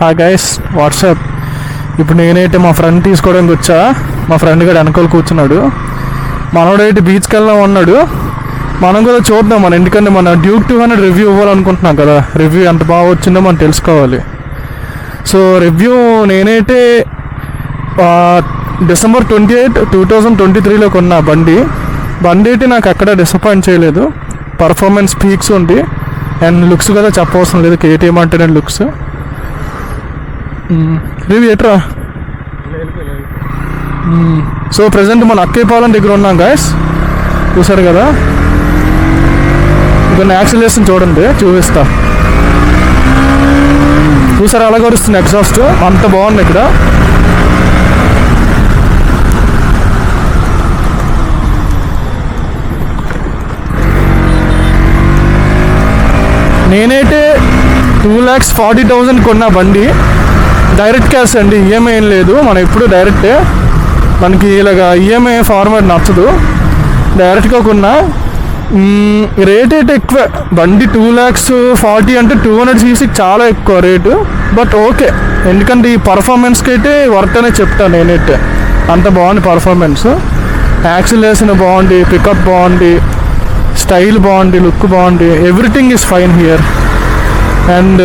Hi guys, WhatsApp. ఇప్పుడు నేనైతే మా ఫ్రెండ్ తీసుకోవడానికి వచ్చా. మా ఫ్రెండ్ గడు వెనకాల కూర్చున్నాడు. మనోడైతే బీచ్కి వెళ్దాం అన్నాడు. మనం కూడా చూద్దాం మన, ఎందుకంటే మన డ్యూక్ 200 రివ్యూ ఇవ్వాలనుకుంటున్నాం కదా. రివ్యూ ఎంత బాగా వచ్చిందో మనం తెలుసుకోవాలి. సో రివ్యూ నేనైతే December 28, 2023లో కొన్న బండి అయితే నాకు ఎక్కడ డిసప్పాయింట్ చేయలేదు. పర్ఫార్మెన్స్ పీక్స్ ఉంది అండ్ లుక్స్ కదా చెప్పవసరం లేదు. KTM అంటేనే లుక్స్. రివ్యూ ఎట్రా. సో ప్రజెంట్ మన అక్కయ్యపాలెం దగ్గర ఉన్నాం గాయస్, చూసారు కదా. ఇక్కడ యాక్సిలేషన్ చూడండి, చూపిస్తా. చూసారా అలాగే వస్తుంది ఎగ్జాస్ట్, అంత బాగుంది ఇక్కడ. నేనైతే 2,40,000 కొన్న బండి. డైరెక్ట్ క్యాష్ అండి, ఈఎంఐ ఏం లేదు. మనం ఎప్పుడు డైరెక్టే, మనకి ఇలాగ ఈఎంఐ ఫార్మాట్ నచ్చదు. డైరెక్ట్గా కొన్నా. రేట్ అయితే ఎక్కువ. బండి 2,40,000 అంటే 200cc చాలా ఎక్కువ రేటు. బట్ ఓకే, ఎందుకంటే ఈ పర్ఫార్మెన్స్కి అయితే వర్త్ అనే చెప్తాను నేనైతే. అంత బాగుంది పర్ఫార్మెన్స్. యాక్సిలేషన్ బాగుంది, పికప్ బాగుంది, స్టైల్ బాగుంది, లుక్ బాగుంది. Everything is fine here. And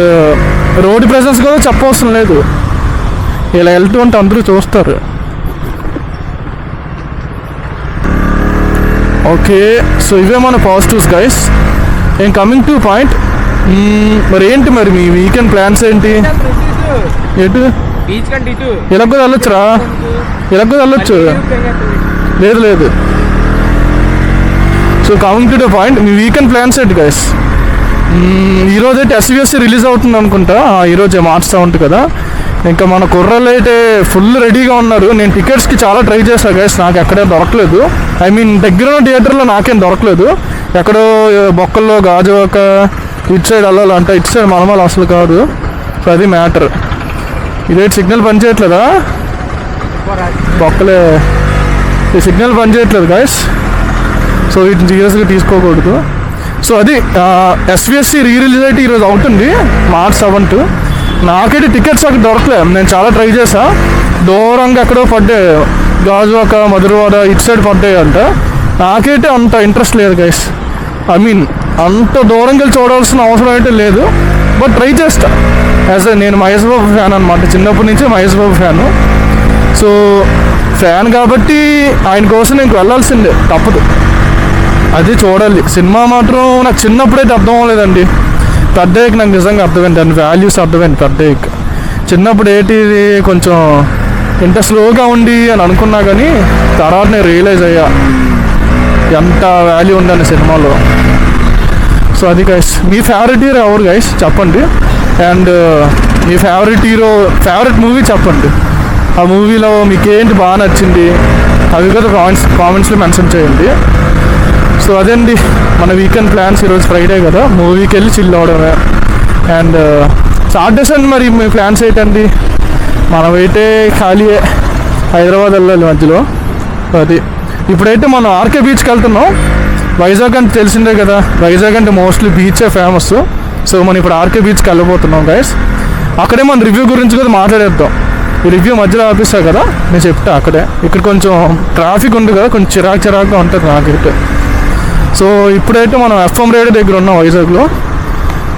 road presence కూడా చెప్పవసరం లేదు. ఇలా వెళ్తూ ఉంటే అందరూ చూస్తారు. ఓకే, సో ఇవే మన positives guys. And coming to point, మరి ఏంటి మరి మీ వీకెండ్ ప్లాన్స్ ఏంటి? ఎటు ఇలా కూడా వెళ్ళొచ్చురా, ఇలా కూడా వెళ్ళొచ్చు. లేదు. So coming to the point, me weekend plans ఏంటి గైస్? ఈరోజు అయితే SVSC రిలీజ్ అవుతుంది అనుకుంటా. ఈరోజే March 7 కదా. ఇంకా మన కుర్రలు అయితే ఫుల్ రెడీగా ఉన్నారు. నేను టికెట్స్కి చాలా ట్రై చేశాను గైస్, నాకు ఎక్కడే దొరకలేదు. ఐ మీన్ దగ్గర ఉన్న థియేటర్లో నాకేం దొరకలేదు. ఎక్కడో బొక్కల్లో గాజువాక ఇటు సైడ్ వెళ్ళాలంటే, ఇటు సైడ్ మనమల అసలు కాదు. సో అది మ్యాటర్. ఇదేంటి సిగ్నల్ పనిచేయట్లేదా? బొక్కలే, ఈ సిగ్నల్ పనిచేయట్లేదు గైస్. సో వీటిని సీరియస్గా తీసుకోకూడదు. సో అది SVSC రిలీజ్ అయితే ఈరోజు అవుతుంది March 7. నాకైతే టికెట్స్ అక్కడ దొరకలేదు. నేను చాలా ట్రై చేసా. దూరంగా ఎక్కడో పడ్డాయి, గాజువాక, మధురవాడ ఇటు సైడ్ పడ్డాయి అంట. నాకైతే అంత ఇంట్రెస్ట్ లేదు గైస్. ఐ మీన్ అంత దూరంగా వెళ్ళి చూడాల్సిన అవసరం అయితే లేదు. బట్ ట్రై చేస్తా. యాజ్ నేను మహేష్ బాబు ఫ్యాన్ అనమాట, చిన్నప్పటి నుంచి Mahesh Babu fan. So fan కాబట్టి ఆయన కోసం నేను వెళ్ళాల్సిందే, తప్పదు. అది చూడాలి. సినిమా మాత్రం నాకు చిన్నప్పుడైతే అర్థం అవ్వలేదండి. పెద్దయ్యకి నాకు నిజంగా అర్థమైంది, దాని వాల్యూస్ అర్థమైంది పెద్దయ్యకి. చిన్నప్పుడు ఏంటి కొంచెం ఎంత స్లోగా ఉండి అని అనుకున్నా, కానీ తర్వాత నేను రియలైజ్ అయ్యా ఎంత వాల్యూ ఉందని సినిమాలో. సో అది గైస్. మీ ఫేవరెట్ హీరో ఎవరు గైస్ చెప్పండి. అండ్ మీ ఫేవరెట్ మూవీ చెప్పండి. ఆ మూవీలో మీకు ఏంటి బాగా నచ్చింది అవి కూడా కామెంట్స్లో మెన్షన్ చేయండి. సో అదండి మన వీకెండ్ ప్లాన్స్. ఈరోజు ఫ్రైడే కదా, మూవీకి వెళ్ళి చిల్ అవడమే. అండ్ సాటర్డే సండే మరి మీ ప్లాన్స్ ఏంటండి? మనమైతే ఖాళీయే, హైదరాబాద్ వెళ్ళాలి మధ్యలో. అది ఇప్పుడైతే మనం ఆర్కే బీచ్కి వెళ్తున్నాం. వైజాగ్ అంటే తెలిసిందే కదా, వైజాగ్ అంటే మోస్ట్లీ బీచే ఫేమస్. సో మనం ఇప్పుడు ఆర్కే బీచ్కి వెళ్ళిపోతున్నాం గైస్. అక్కడే మన రివ్యూ గురించి కూడా మాట్లాడేద్దాం. ఈ రివ్యూ మధ్యలో ఆపిస్తా కదా, నేను చెప్తా అక్కడే. ఇక్కడ కొంచెం ట్రాఫిక్ ఉంది కదా, కొంచెం చిరాకుగా ఉంటుంది నాకైతే. సో ఇప్పుడైతే మనం FM రేడియో దగ్గర ఉన్నాం వైజాగ్లో.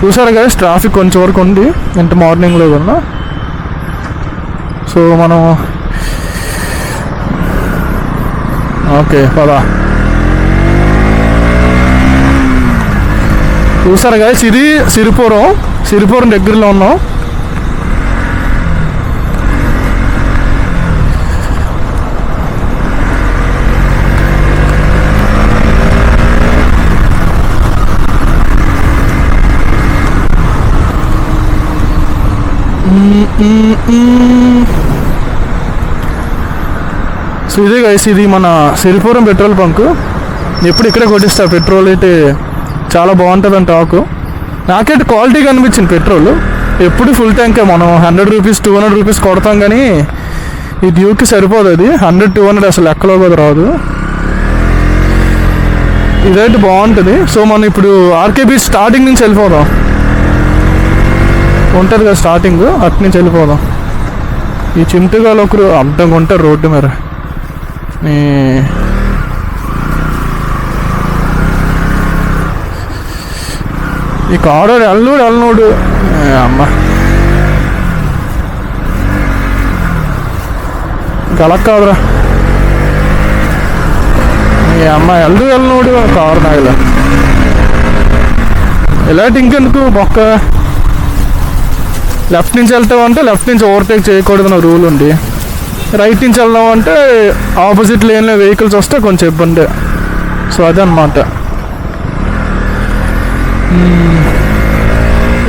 చూసారు కదా ట్రాఫిక్ కొంచెం వరకు ఉంది, ఎంత మార్నింగ్లో ఉన్నా. సో మనం ఓకే పదా. చూసారు కదా, ఇది సిరిపురం దగ్గరలో ఉన్నాం. సో ఇదే గైస్, ఇది మన సిరిపురం పెట్రోల్ బంక్. ఎప్పుడు ఇక్కడే కొట్టిస్తా. పెట్రోల్ అయితే చాలా బాగుంటుందని టాకు. నాకైతే క్వాలిటీగా అనిపించింది పెట్రోల్. ఎప్పుడు ఫుల్ ట్యాంకే. మనం 100 రూపీస్ 200 రూపీస్ కొడతాం, కానీ ఈ డ్యూకి సరిపోదు. అది 100-200 అసలు లెక్కలో కూడా రాదు. ఇదైతే బాగుంటుంది. సో మనం ఇప్పుడు ఆర్కే బీచ్ స్టార్టింగ్ నుంచి వెళ్ళిపోదాం. ఉంటుంది కదా స్టార్టింగ్, అటు నుంచి వెళ్ళిపోదాం. ఈ చిమ్టుగాలు ఒకరు అడ్డంగా ఉంటారు రోడ్డు మీద. ఈ కారు వెళ్ళనోడు అమ్మ గలక్ కాదురా. ఈ అమ్మ వెళ్ళనోడు కారు నాయల ఇలాంటి ఇంకెందుకు మొక్క. లెఫ్ట్ నుంచి వెళ్తామంటే లెఫ్ట్ నుంచి ఓవర్టేక్ చేయకూడదు నా రూల్ ఉంది. రైట్ నుంచి వెళ్దామంటే ఆపోజిట్ లేన్లో వెహికల్స్ వస్తే కొంచెం ఇబ్బంది. సో అదనమాట.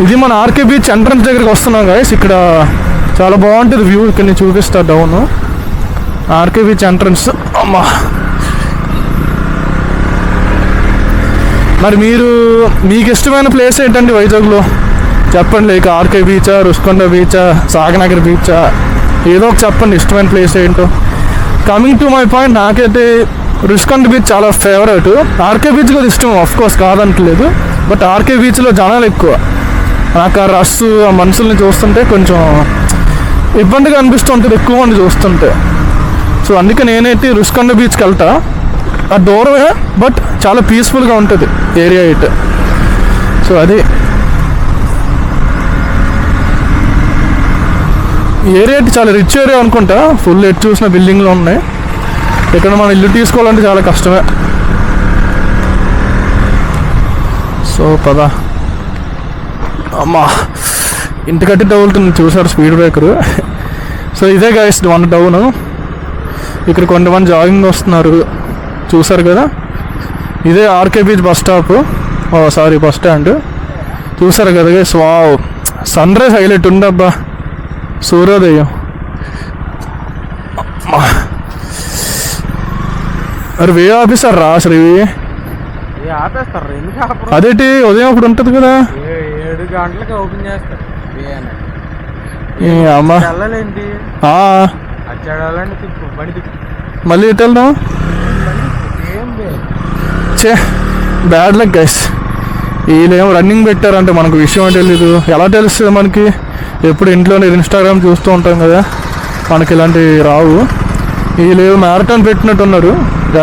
ఇది మన ఆర్కే బీచ్ ఎంట్రన్స్ దగ్గరికి వస్తున్నాం గైస్. ఇక్కడ చాలా బాగుంటుంది వ్యూ. ఇక్కడ నేను చూపిస్తా డౌన్ ఆర్కే బీచ్ ఎంట్రన్స్. అమ్మా మరి మీకు ఇష్టమైన ప్లేస్ ఏంటండి వైజాగ్లో చెప్పండి. లైక్ ఆర్కే బీచా, రుషికొండ బీచా, సాగనగర్ బీచా, ఏదో ఒక చెప్పండి ఇష్టమైన ప్లేస్ ఏంటో. కమింగ్ టు మై పాయింట్, నాకైతే రుషికొండ బీచ్ చాలా ఫేవరెట్. ఆర్కే బీచ్ కూడా ఇష్టం ఆఫ్కోర్స్, కాదంటలేదు. బట్ ఆర్కే బీచ్లో జనాలు ఎక్కువ. నాకు ఆ రష్, ఆ మనుషుల్ని చూస్తుంటే కొంచెం ఇబ్బందిగా అనిపిస్తుంటుంది ఎక్కువ మంది చూస్తుంటే. సో అందుకే నేనైతే రుషికొండ బీచ్కి వెళ్తా. ఆ దూరమే బట్ చాలా పీస్ఫుల్గా ఉంటుంది ఏరియా అయితే. సో అది ఏరియా అయితే చాలా రిచ్ ఏరియా అనుకుంటా. ఫుల్ ఎటు చూసిన బిల్డింగ్లు ఉన్నాయి. ఇక్కడ మనం ఇల్లు తీసుకోవాలంటే చాలా కష్టమే. సో పదా అమ్మా ఇంటికట్టి తగులుతుంది చూసారు స్పీడ్ బ్రేకరు. సో ఇదే గైస్ వన్ డౌన్. ఇక్కడ కొంతమంది జాగింగ్ వస్తున్నారు చూసారు కదా. ఇదే RK beach bus stop, sorry bus stand. చూసారు కదా guys. Wow, sunrise highlight ఉండబ్బా, సూర్యోదయం. అరే వే ఆఫీసర్ రా అసలు ఇవి అదేంటి ఉదయం అప్పుడు ఉంటుంది కదా. 7 గంటలకి ఓపెన్ చేస్తారు. అమ్మా మళ్ళీ ఎటు వెళ్దాం. చే బ్యాడ్ లక్ గైస్. వీళ్ళేమో రన్నింగ్ పెట్టారంటే మనకు విషయం తెలీదు. ఎలా తెలుస్తుంది మనకి? ఎప్పుడు ఇంట్లోనే ఇన్స్టాగ్రామ్ చూస్తూ ఉంటాం కదా, మనకి ఇలాంటివి రావు. వీళ్ళు మ్యారథాన్ పెట్టినట్టున్నారు.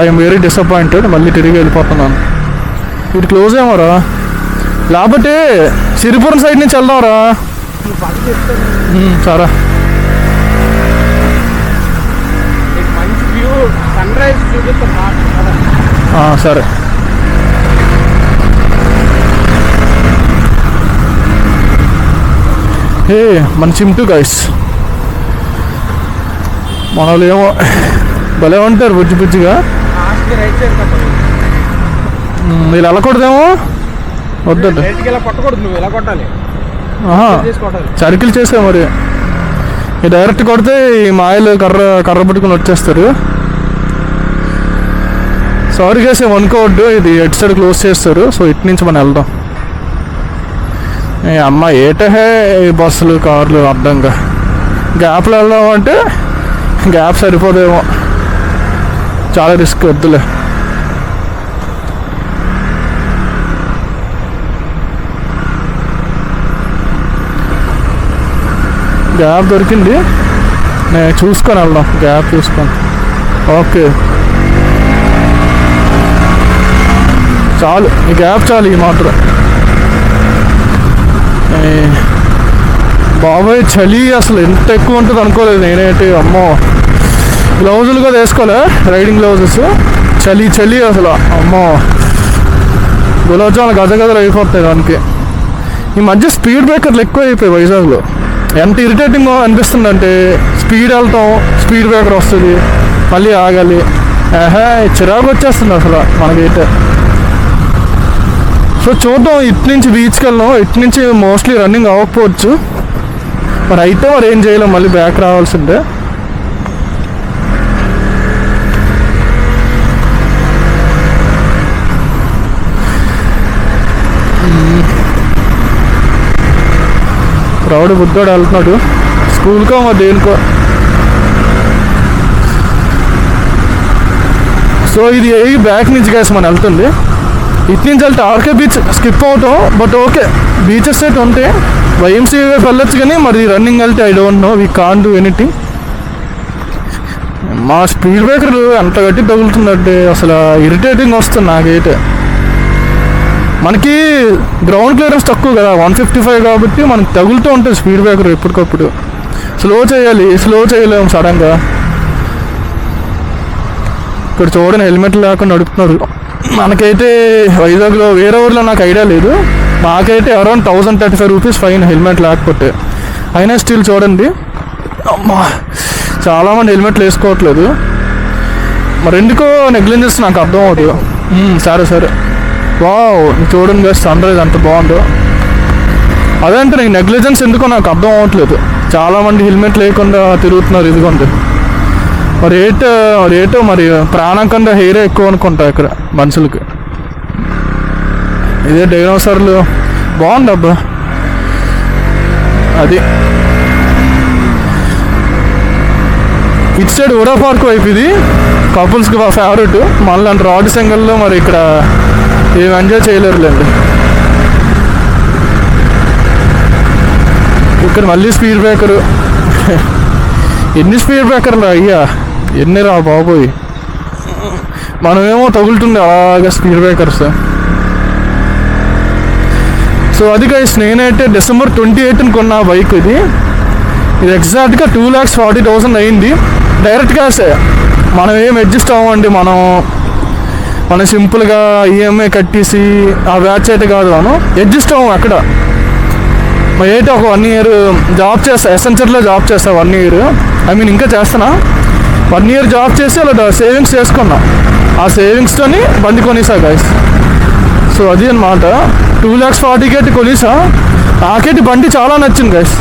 I'm very disappointed. మళ్ళీ తిరిగి వెళ్ళిపోతున్నాను. ఇటు క్లోజ్ ఏమోరా, లేకపోతే సిరిపురం సైడ్ నుంచి వెళ్దాంరా. సరే సరే. ఏ మన చిమ్టు గైస్, మన వాళ్ళు ఏమో భలే ఉంటారు బుజ్జి బుజ్జిగా. వీళ్ళు వెళ్ళకూడదేమో, వద్దు సర్కిల్ చేసా మరి. డైరెక్ట్ కొడితే ఈ మాయలు కర్ర పట్టుకుని వచ్చేస్తారు. సారీ చేసే అనుకోవద్దు, ఇది ఎటు సైడ్ క్లోజ్ చేస్తారు. సో ఇటు నుంచి మనం వెళ్దాం. అమ్మ ఏటహే ఈ బస్సులు కార్లు అడ్డంగా. గ్యాప్లో వెళ్దాం అంటే గ్యాప్ సరిపోదేమో, చాలా రిస్క్, వద్దులే. గ్యాప్ దొరికింది, నేను చూసుకొని వెళ్దాం. గ్యాప్ చూసుకొని ఓకే చాలు, ఈ గ్యాప్ చాలు. ఈ మాత్రం బాబాయ్ చలి అసలు ఎంత ఎక్కువ ఉంటుంది అనుకోలేదు నేనైతే. అమ్మో గ్లౌజులు కూడా వేసుకోలే, రైడింగ్ గ్లౌజెస్. చలి అసలు అమ్మో, గులాబ్ జాములు గజగజలు అయిపోతాయి దానికి. ఈ మధ్య స్పీడ్ బ్రేకర్లు ఎక్కువ అయిపోయాయి వైజాగ్లో. ఎంత ఇరిటేటింగ్ అనిపిస్తుంది అంటే, స్పీడ్ వెళ్తాం, స్పీడ్ బ్రేకర్ వస్తుంది, మళ్ళీ ఆగాలి. చిరాకు వచ్చేస్తుంది అసలు మనకైతే. సో చూద్దాం, ఇటు నుంచి బీచ్కి వెళ్ళాం. ఇటు నుంచి మోస్ట్లీ రన్నింగ్ అవ్వకపోవచ్చు, మరి అయితే మరి ఏం చేయలేం, మళ్ళీ బ్యాక్ రావాల్సిందే. ప్రౌడ్ బుద్ధోడు వెళ్తున్నాడు స్కూల్కో మరి దేనికో. సో ఇది ఏ బ్యాక్ నుంచి గ్యాస్ మనం వెళ్తుంది. ఇటు నుంచి వెళ్తే ఆర్కే బీచ్ స్కిప్ అవుతాం. బట్ ఓకే, బీచెస్ అయితే ఉంటాయి వైఎంసీ వెళ్ళొచ్చు కానీ మరి రన్నింగ్ వెళ్తే I don't know, we can do anything. మా స్పీడ్ బ్రేకర్ ఎంత గట్టి తగులుతుందంటే అసలు ఇరిటేటింగ్ వస్తుంది నాకైతే. మనకి గ్రౌండ్ క్లియరెన్స్ తక్కువ కదా, 155 కాబట్టి మనకి తగులుతూ ఉంటుంది స్పీడ్ బ్రేకర్ ఎప్పటికప్పుడు. స్లో చేయాలి, స్లో చేయలేము సడన్గా. ఇక్కడ చూడండి హెల్మెట్ లేకుండా నడుపుతున్నారు. మనకైతే వైజాగ్లో వేరే ఊర్లో నాకు ఐడియా లేదు, మాకైతే అరౌండ్ 1035 రూపీస్ ఫైన్ హెల్మెట్ లేకపోతే. అయినా స్టిల్ చూడండి అమ్మా చాలామంది హెల్మెట్లు వేసుకోవట్లేదు. మరి ఎందుకో నెగ్లిజెన్స్ నాకు అర్థం అవుతుంది. సరే వావ్ చూడండి సన్ రైజ్ ఎంత బాగుందో. అదంటే నీకు నెగ్లిజెన్స్ ఎందుకో నాకు అర్థం అవ్వట్లేదు. చాలామంది హెల్మెట్ లేకుండా తిరుగుతున్నారు. ఇదిగోండి మరి రేటు మరి ప్రాణం కన్నా హెయిర్ ఎక్కువ అనుకుంటా ఇక్కడ మనుషులకి. ఇదే డైనోసార్లు బాగుంది అబ్బా. అది ఇటు సైడ్ ఉడా పార్క్ వైపు ఇది కపుల్స్కి ఫేవరెట్. మళ్ళీ అంటే రాడ్ సింగల్లో మరి ఇక్కడ ఏం ఎంజాయ్ చేయలేరులేండి. ఇక్కడ మళ్ళీ స్పీడ్ బ్రేకరు. ఎన్ని స్పీడ్ బ్రేకర్లు అయ్యా, ఎన్ని రా బాబోయ్. మనమేమో తగులుతుంది అలాగే స్పీడ్ బ్రేకర్స్. సో అది గైస్ నేనైతే December 28 కొన్న బైక్ ఇది ఎగ్జాక్ట్గా 2,40,000 అయింది. డైరెక్ట్ క్యాషే, మనం ఏం అడ్జస్ట్ అవ్వండి. మనం సింపుల్గా ఈఎంఐ కట్టేసి ఆ బ్యాచ్ అయితే కాదు, మనం అడ్జస్ట్ అవ్వం అక్కడ. మరి అయితే ఒక 1 year జాబ్ చేస్తా, ఎసెన్షియల్లో జాబ్ చేస్తా 1 year. ఐ మీన్ ఇంకా చేస్తున్నా. 1 year జాబ్ చేసి అలా సేవింగ్స్ చేసుకున్నా. ఆ సేవింగ్స్తోని బండి కొనేసా గైస్. సో అది అనమాట. 2,40,000 అయితే కొనేసా. నాకైతే బండి చాలా నచ్చింది గైస్.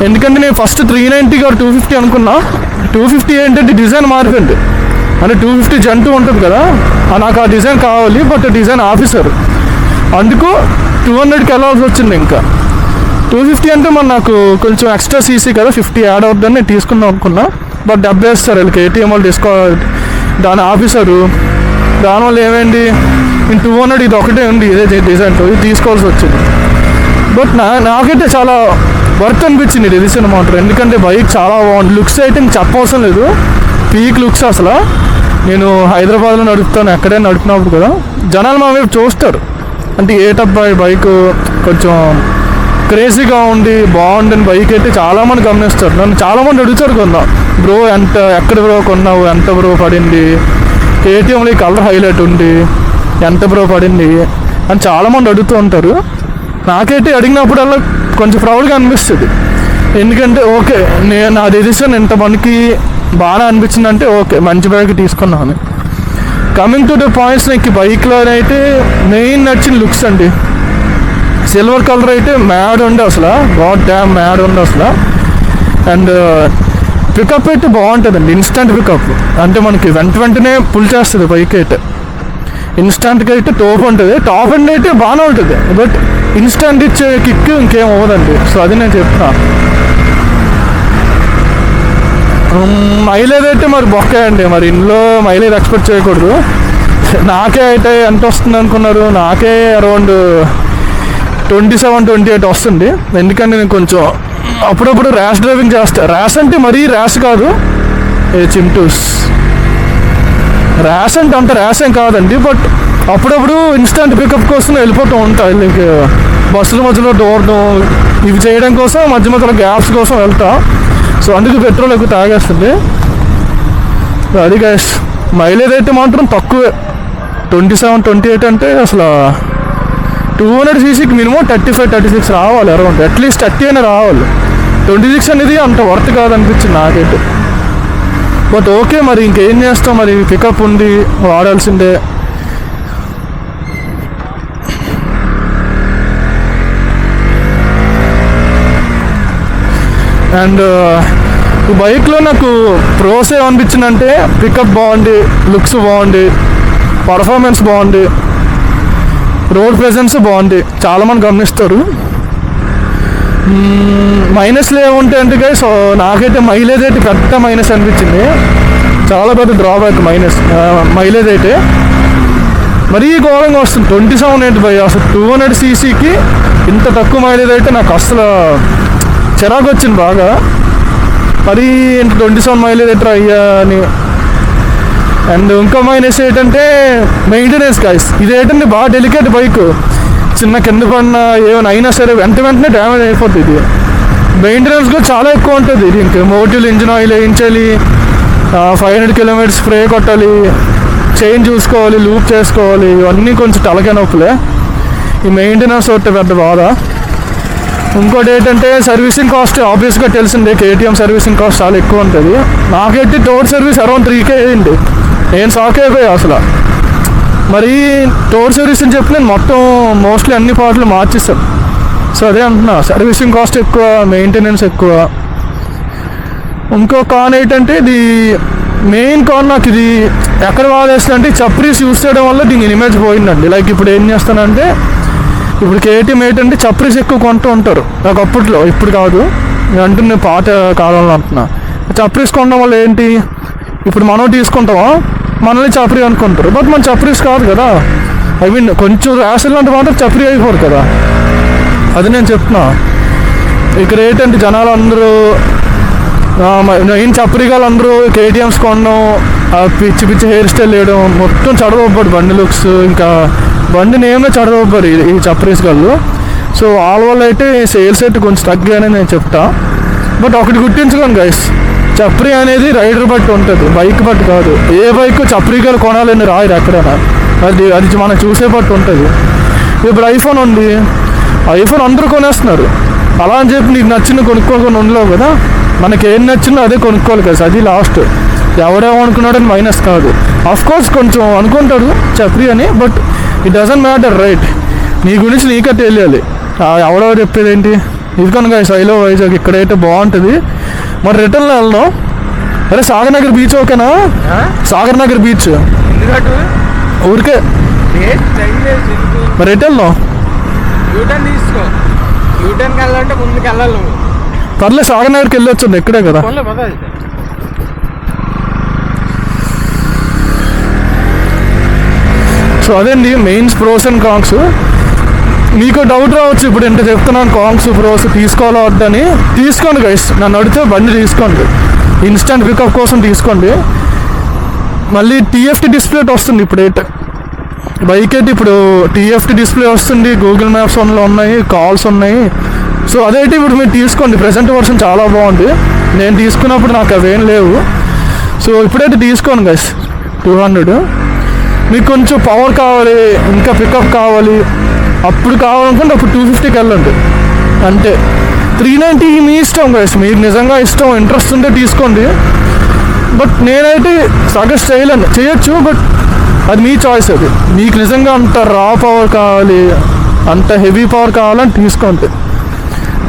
ఎందుకంటే నేను ఫస్ట్ 390 or 250 అనుకున్నా. 250 ఏంటంటే డిజైన్ మారిపోయింది. అంటే 250 జంటు ఉంటుంది కదా, నాకు ఆ డిజైన్ కావాలి. బట్ డిజైన్ ఆఫీసర్, అందుకు 200కి వెళ్ళాల్సి వచ్చింది. ఇంకా 250 అంటే మరి నాకు కొంచెం ఎక్స్ట్రా సీసీ కదా, 50 యాడ్ అవుతుందని నేను తీసుకుందాం అనుకున్నా. బట్ 70 వేస్తారు వీళ్ళకి, ATM వాళ్ళు దాని ఆఫీసరు. దానివల్ల ఏమైంది, నేను 200 ఇది ఒకటే ఉంది ఇదే డిజైన్తో, ఇది తీసుకోవాల్సి వచ్చింది. బట్ నాకైతే చాలా వర్త్ అనిపించింది డిసిషన్ మాత్రం. ఎందుకంటే బైక్ చాలా బాగుంది. లుక్స్ అయితే చెప్పవసరం లేదు, పీక్ లుక్స్ అసలు. నేను హైదరాబాద్లో నడుపుతాను, ఎక్కడైనా నడిపినప్పుడు కదా జనాలు మా వైపు చూస్తారు. అంటే ఏటబ్బాయి బైక్ కొంచెం క్రేజీగా ఉండి బాగుండని బైక్ అయితే చాలామంది గమనిస్తారు. నన్ను చాలామంది అడుగుతారు కొన్నా బ్రో ఎక్కడ బ్రో కొన్నావు, ఎంత బ్రో పడింది, KTMలో ఈ కలర్ హైలైట్ ఉంది, ఎంత బ్రో పడింది అని చాలామంది అడుగుతూ ఉంటారు. నాకైతే అడిగినప్పుడల్లా కొంచెం ప్రౌడ్గా అనిపిస్తుంది. ఎందుకంటే ఓకే నా డెసిషన్ ఇంతమందికి బాగా అనిపించింది అంటే ఓకే మంచి బైక్ తీసుకున్నాను. కమింగ్ టు ద పాయింట్స్, నాకు బైక్లో అయితే మెయిన్ నచ్చిన లుక్స్ అండి. సిల్వర్ కలర్ అయితే మ్యాడ్ ఉండే అసలు, గాడ్ డ్యామ్ మ్యాడ్ ఉండే అసలు. అండ్ పికప్ అయితే బాగుంటుందండి, ఇన్స్టంట్ పికప్. అంటే మనకి వెంటనే పుల్ చేస్తుంది బైక్ అయితే. ఇన్స్టంట్గా అయితే టోప్ ఉంటుంది, టాప్ అండ్ అయితే బాగానే ఉంటుంది. బట్ ఇన్స్టంట్ ఇచ్చే కిక్ ఇంకేం అవ్వదండి. సో అది నేను చెప్తున్నా. మైలేజ్ అయితే మరి బొక్కే అండి, మరి ఇంట్లో మైలేజ్ ఎక్స్పెక్ట్ చేయకూడదు. నాకే అయితే ఎంత వస్తుంది అనుకున్నారు, నాకే అరౌండ్ 27-28 వస్తుంది. ఎందుకంటే నేను కొంచెం అప్పుడప్పుడు ర్యాష్ డ్రైవింగ్ చేస్తా. ర్యాష్ అంటే మరీ ర్యాష్ కాదు, చింటూస్ ర్యాష్ అంటే అంత ర్యాష్ ఏం కాదండి. బట్ అప్పుడప్పుడు ఇన్స్టంట్ పికప్ కోసం వెళ్ళిపోతూ ఉంటాయి. లైక్ బస్సుల మధ్యలో దూరడం ఇవి చేయడం కోసం, మధ్యలో గ్యాప్స్ కోసం వెళ్తా. సో అందుకు పెట్రోల్ ఎక్కువ తాగేస్తుంది. అది గైస్ మైలేజ్ అయితే మాత్రం తక్కువే, 27-28 అంటే అసలు 200cc మినిమం 35-36 రావాలి అరౌండ్, అట్లీస్ట్ 30 అయినా రావాలి. 26 అనేది అంత వర్త్ కాదనిపించింది నాకైతే. బట్ ఓకే మరి ఇంకేం చేస్తాం, మరి పికప్ ఉంది వాడాల్సిందే. అండ్ ఈ బైక్లో నాకు ప్రోస్ ఏమనిపించిందంటే పికప్ బాగుంది, లుక్స్ బాగుంది, పర్ఫార్మెన్స్ బాగుంది, రోడ్ ప్రెజెన్స్ బాగుంది, చాలామంది గమనిస్తారు. మైనస్లు ఏముంటాయి అంటే గైస్, నాకైతే మైలేజ్ అయితే పెద్ద మైనస్ అనిపించింది, చాలా పెద్ద డ్రాబ్యాక్ మైలేజ్ అయితే. మరీ ఘోరంగా వస్తుంది. 27 ఏంటి భయ్, అసలు 200 cc ఇంత తక్కువ మైలేజ్ అయితే నాకు అసలు చిరాకు వచ్చింది బాగా. మరీ 27 మైలేజ్ అయితే అయ్యా అని. అండ్ ఇంకో మైనస్ ఏంటంటే మెయింటెనెన్స్ గైస్. ఇది ఏంటంటే బాగా డెలికేట్ బైక్, చిన్న కింద పడిన ఏమైనా అయినా సరే వెంటనే డ్యామేజ్ అయిపోతుంది. ఇది మెయింటెనెన్స్ కూడా చాలా ఎక్కువ ఉంటుంది. ఇది ఇంకా మోటివ్ ఇంజిన్ ఆయిల్ వేయించాలి, 500 km స్ప్రే కొట్టాలి, చైన్ చూసుకోవాలి, లూప్ చేసుకోవాలి, ఇవన్నీ కొంచెం తలకాయ నొప్పులే. ఈ మెయింటెనెన్స్ ఒకటి పెద్ద బాధ. ఇంకోటి ఏంటంటే సర్వీసింగ్ కాస్ట్ ఆబ్వియస్గా తెలిసిందే, కేటీఎం సర్వీసింగ్ కాస్ట్ చాలా ఎక్కువ ఉంటుంది. నాకైతే టోర్ సర్వీస్ అరౌండ్ 3K అయింది. నేను షాక్ అయిపోయా అసలు. మరి టోర్ సర్వీస్ అని చెప్పి నేను మొత్తం మోస్ట్లీ అన్ని పార్ట్లు మార్చేస్తాను. సో అదే అంటున్నా, సర్వీసింగ్ కాస్ట్ ఎక్కువ, మెయింటెనెన్స్ ఎక్కువ. ఇంకో కాన్ ఏంటంటే ఇది మెయిన్ కాన్, నాకు ఇది ఎక్కడ వాడేస్తుందంటే చప్రీస్ యూస్ చేయడం వల్ల దీని ఇమేజ్ పోయిందండి. లైక్ ఇప్పుడు ఏం చేస్తానంటే, ఇప్పుడు కేటీఎం ఏంటంటే చప్రీస్ ఎక్కువ కొంటూ ఉంటారు నాకు అప్పట్లో, ఇప్పుడు కాదు అంటున్నా, పాత కాలంలో అంటున్నా. చప్రీస్ కొనడం వల్ల ఏంటి, ఇప్పుడు మనం తీసుకుంటామా మనల్ని చప్రీ అనుకుంటారు, బట్ మన చప్రీస్ కాదు కదా. ఐ మీన్ కొంచెం ర్యాష్ లాంటి మాత్రం చప్రీ అయిపోరు కదా. అది నేను చెప్తున్నా. ఇక్కడ ఏంటంటే జనాలు అందరూ నేను చప్రీగాలు అందరూ కేటీఎంస్ కొనడం, పిచ్చి పిచ్చి హెయిర్ స్టైల్ వేయడం, మొత్తం చడవబడ్డు బండి లుక్స్, ఇంకా బండి నేమే చడవబడ్డారు ఈ చప్రీస్ గాళ్ళు. సో వాళ్ళ వల్ల అయితే సేల్స్ అయితే కొంచెం తగ్గాయని నేను చెప్తా. బట్ ఒకటి గుర్తించుకోండి గైస్, చప్రీ అనేది రైడర్ బట్టి ఉంటుంది, బైక్ బట్టి కాదు. ఏ బైక్ చప్రీగాలు కొనాలని రాయరు ఎక్కడైనా, అది మనం చూసే బట్టి ఉంటుంది. ఇప్పుడు ఐఫోన్ ఉంది, ఐఫోన్ అందరూ కొనేస్తున్నారు. అలా అని చెప్పి నీకు నచ్చింది కొనుక్కోకుండా ఉండలేవు కదా. మనకి ఏం నచ్చిందో అదే కొనుక్కోవాలి కదా, అది లాస్ట్. ఎవడేమనుకున్నాడని మైనస్ కాదు. కోర్స్ కొంచెం అనుకుంటాడు చప్రీ అని, but it doesn't matter right. నీ గురించి నీకే తెలియాలి, ఎవడో చెప్పేది ఏంటి. ఇది కనుక శైలో వైజాగ్ ఇక్కడైతే బాగుంటుంది. మరి రిటర్న్లో వెళ్దాం. అరే సాగర్ నగర్ బీచ్ ఓకేనా? సాగర్ నగర్ బీచ్ ఊరికే మరి రిటర్న్లో యూటర్న్ తీసుకో. యూటర్న్కి వెళ్ళాలంటే ముందుకు వెళ్ళాలి నువ్వు. పర్లేదు సాగర్ నగర్కి వెళ్ళొచ్చు, ఇక్కడే కదా. సో అదేండి మెయిన్స్ ప్రోస్ అండ్ కాన్స్. మీకు డౌట్ రావచ్చు, ఇప్పుడు ఎంత చెప్తున్నాను కాన్స్ ప్రోస్ తీసుకోవాలా వద్దని. తీసుకోండి గైస్, నన్ను అడిగితే బండి తీసుకోండి, ఇన్స్టెంట్ పికప్ కోసం తీసుకోండి. మళ్ళీ TFT డిస్ప్లే వస్తుంది ఇప్పుడు బైక్ అయితే. ఇప్పుడు TFT డిస్ప్లే వస్తుంది, గూగుల్ మ్యాప్స్ వన్లో ఉన్నాయి, కాల్స్ ఉన్నాయి. సో అదైతే ఇప్పుడు మీరు తీసుకోండి. ప్రెజెంట్ వర్షన్ చాలా బాగుంది, నేను తీసుకున్నప్పుడు నాకు అవేం లేవు. సో ఇప్పుడైతే తీసుకోండి గైస్. 200 మీకు కొంచెం పవర్ కావాలి, ఇంకా పికప్ కావాలి, అప్పుడు కావాలనుకుంటే అప్పుడు 250కి వెళ్ళండి అంటే. 390 మీ ఇష్టం గైస్, మీకు నిజంగా ఇష్టం ఇంట్రెస్ట్ ఉంటే తీసుకోండి. బట్ నేనైతే సజెస్ట్ చేయొచ్చు, బట్ అది మీ చాయిస్. అది మీకు నిజంగా అంత రా పవర్ కావాలి, అంత హెవీ పవర్ కావాలని తీసుకోండి.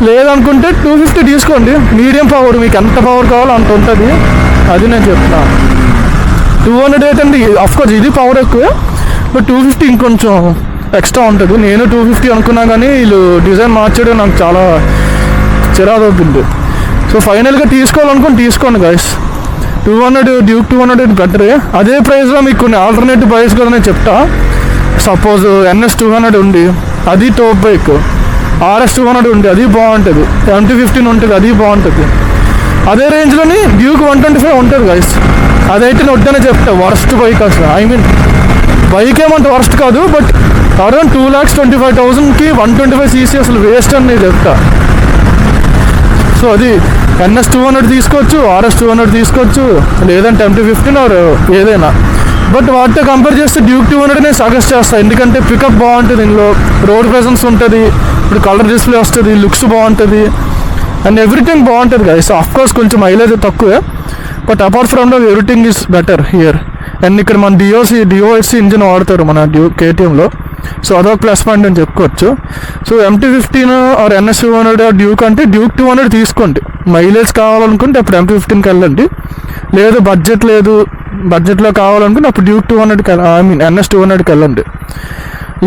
లేదనుకుంటే 250 తీసుకోండి, మీడియం పవర్, మీకు ఎంత పవర్ కావాలో అంత ఉంటుంది. అది నేను చెప్తాను. 200 ఏంటండి, అఫ్కోర్స్ ఇది పవర్ ఎక్కువ, బట్ 250 ఇంకొంచెం ఎక్స్ట్రా ఉంటుంది. నేను 250 అనుకున్నా కానీ వీళ్ళు డిజైన్ మార్చడం నాకు చాలా చిరాకు అవుతుంది. సో ఫైనల్గా తీసుకోవాలనుకుని తీసుకోండి గైస్. 200 డ్యూక్ 200 బెటరే. అదే ప్రైస్లో మీకు కొన్ని ఆల్టర్నేటివ్ బైక్స్ కూడా నేను చెప్తా. సపోజ్ NS 200 ఉంది, అది టాప్ బైక్. RS 200 ఉంది, అది బాగుంటుంది. MT-15 ఉంటుంది, అది బాగుంటుంది. అదే రేంజ్లోని డ్యూక్ 125 ఉంటుంది గైస్. అదైతే నేను వద్దనే చెప్తా, వర్స్ట్ బైక్ అసలు. ఐ మీన్ బైక్ ఏమంటే వర్స్ట్ కాదు, బట్ అరౌండ్ 2,25,000కి 125cc అసలు వేస్ట్ అని నేను చెప్తా. సో అది NS 200 తీసుకోవచ్చు, RS 200 తీసుకోవచ్చు, లేదంటే MT-15 ఆర్ ఏదైనా. బట్ వాటితో కంపేర్ చేస్తే డ్యూక్ 200 నేను సజెస్ట్ చేస్తాను, ఎందుకంటే పికప్ బాగుంటుంది, ఇందులో రోడ్ ప్రెజెన్స్ ఉంటుంది, ఇప్పుడు కలర్ డిస్ప్లే వస్తుంది, లుక్స్ బాగుంటుంది, అండ్ ఎవ్రీథింగ్ బాగుంటుంది గైస్. ఆఫ్కోర్స్ కొంచెం మైలేజ్ తక్కువే, but apart from that everything is better here. And ఇక్కడ మన డిఓఎస్సి ఇంజిన్ వాడతారు మన KTMలో. సో అదొక ప్లస్ పాయింట్ అని చెప్పుకోవచ్చు. So MT-15 or NS 200 Duke అంటే డ్యూక్ 200 తీసుకోండి. మైలేజ్ కావాలనుకుంటే అప్పుడు MT-15కి వెళ్ళండి, లేదు బడ్జెట్లో కావాలనుకుంటే అప్పుడు డ్యూక్ 200కి ఐ మీన్ NS 200కి వెళ్ళండి.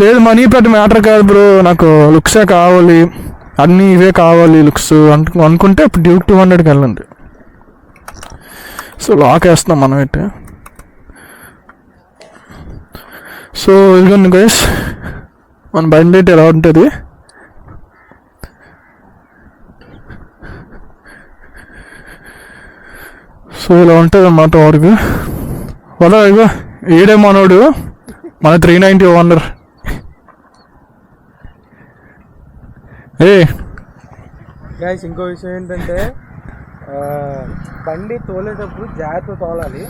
లేదు మనీ పెద్ద మ్యాటర్ కాదు బ్రో, నాకు లుక్సే కావాలి, అన్నీ ఇవే కావాలి లుక్స్ అనుకుంటే అప్పుడు డ్యూక్ 200కి వెళ్ళండి. సో లాక్ వేస్తున్నాం మనం అయితే. సో ఇదిగోండి గైస్ మన బండి అయితే ఎలా ఉంటుంది. సో ఇలా ఉంటుంది అన్నమాట వరకు. వదా ఇగో ఏడే మనోడు మన 390 ఓనర్. గైస్ ఇంకో విషయం ఏంటంటే బండి తోలేటప్పుడు జాగ్రత్త తోలాలి.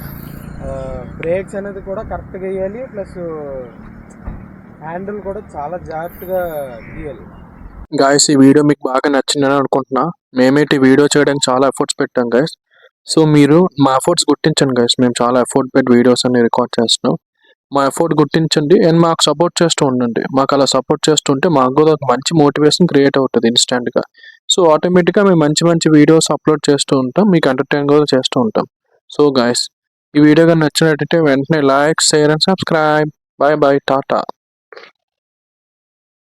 బ్రేక్స్ అనేది కూడా కరెక్ట్గా వేయాలి, ప్లస్ హ్యాండిల్ కూడా చాలా జాగ్రత్తగా తీయాలి. గాయస్ ఈ వీడియో మీకు బాగా నచ్చిందని అనుకుంటున్నా. మేమైతే ఈ వీడియో చేయడానికి చాలా ఎఫర్ట్స్ పెట్టాం గైస్. సో మీరు మా ఎఫర్ట్స్ గుర్తించండి గైస్. మేము చాలా ఎఫర్ట్ పెట్టి వీడియోస్ అన్ని రికార్డ్ చేస్తున్నాం. మా ఎఫర్ట్ గుర్తించండి అండ్ మాకు సపోర్ట్ చేస్తూ ఉండండి. మాకు అలా సపోర్ట్ చేస్తుంటే మాకు కూడా ఒక మంచి మోటివేషన్ క్రియేట్ అవుతుంది ఇన్స్టెంట్గా. సో ఆటోమేటిక్గా మేము మంచి మంచి వీడియోస్ అప్లోడ్ చేస్తూ ఉంటాం, మీకు ఎంటర్టైన్ కూడా చేస్తూ ఉంటాం. సో గాయస్ ఈ వీడియో కానీ నచ్చినట్టయితే వెంటనే like, share and subscribe. Bye bye, Tata.